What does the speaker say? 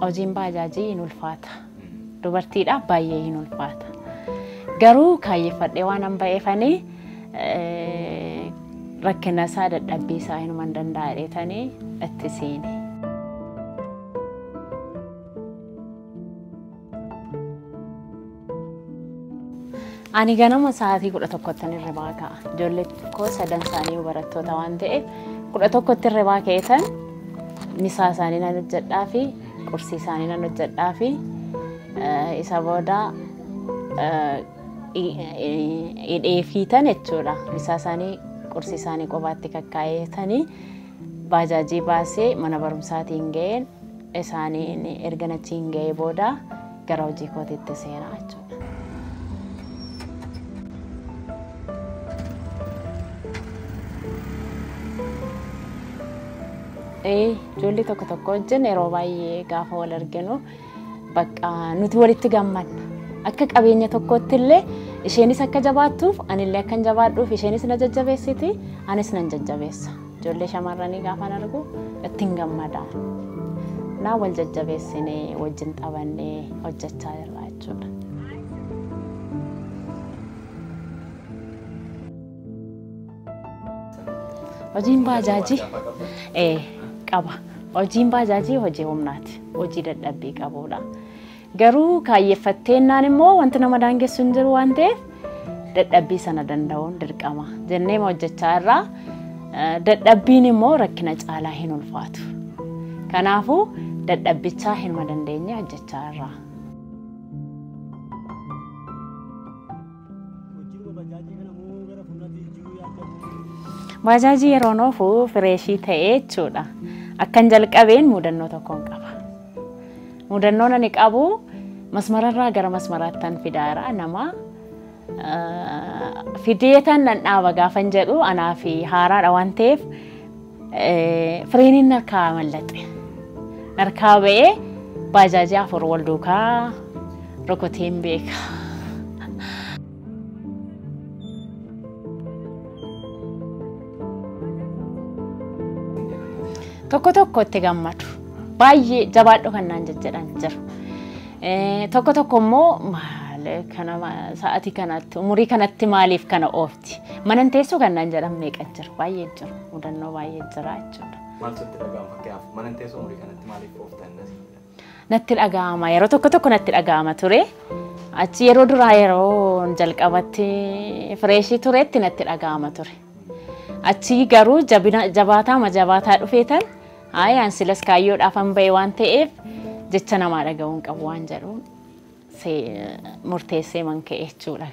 hojiin baajaajii hin ulfaata. Dubartiidhaaf baay'ee hin ulfaata. Garuu kaayyeffadhee waan an ba'eefanii rakkina isaa dadhabbii isaa hinuman danda'a jedhanii itti seene. Ani ganama sa'aatii 11 irraa ka'a. Ijoollee koo sadan isaanii barattoota waan ta'eef 11 irraa ka'eetan misaa isaanii nan hojjedhaa fi qursii isaanii nan hojjedhaa fi isa booda hidheefiitan jechuudha. Misaa isaanii qursii isaanii qofaatti kakkaa'eetanii baajaajii baasee mana barumsaatiin ga'een isaaniin erga nachiin ga'ee booda gara hojii kootiitti seenaa jechuudha. Ijoollee tokko tokko wajjin yeroo baay'ee gaafa wal arginu bakka nuti walitti gammanna. Akka qabeenya tokkotti illee isheenis akka jabaattuuf anillee akkan jabaadhuuf isheenis na jajjabeessiti anis nan jajjabeessa. Ijoollee shamarranii gaafa argu ittiin gammadaa. Naa wal jajjabeessinee wajjin taphannee hojjechaa jirra jechuudha. Hojiin baajaajii qaba. Hojiin baajaajii hojii humnaati. Hojii dadhabbii qabudha. Garuu kaayyeffatteennaan immoo wanti nama daangessu hin jiru waan ta'eef dadhabbii sana danda'uun dirqama. Jennee hojjechaa irraa dadhabbiin immoo rakkina caalaa hin ulfaatu. Kanaafuu dadhabbichaa hinuma dandeenye hojjechaa irraa. Baajaajii yeroo noofu fireeshii ta'ee jechuudha. Akkan jalqabeen mudannoo tokkoon qaba. Mudannoon ani qabu masmararraa gara masmaraattan fidaara nama fideetan nan dhaaba gaafan jedhu anaa fi haaraadha waan ta'eef fireeniin harkaa mallaxe. Harkaa ba'ee baajaajii 4 wal duukaa rukuteen beeka. Tokko tokko itti gammadu. Baay'ee jabaadhu kan naan jedhan jiru. Tokko tokko immoo maal kana sa'aatii kanatti umurii kanatti maaliif kana oofti? Manan teessoo kan naan jedhan meeqa jiru? Baay'ee jiru. Mudannoo baay'ee jira jechuudha. Maaltu itti dhaga'ama fakkaaf? Manan teessoo umurii kanatti maaliif ooftan? Natti dhaga'ama. Yeroo tokko tokko natti dhaga'ama ture. Achi yeroo duraa yeroo jalqabatti fireeshii tureetti natti dhaga'ama ture. Achi garuu jabaataa dhufeetan ayaan silas kaayyoodhaaf an ba'e waan ta'eef jecha namaa dhaga'uun qabu waan jedhuun murteessee man ka'e jechuudha.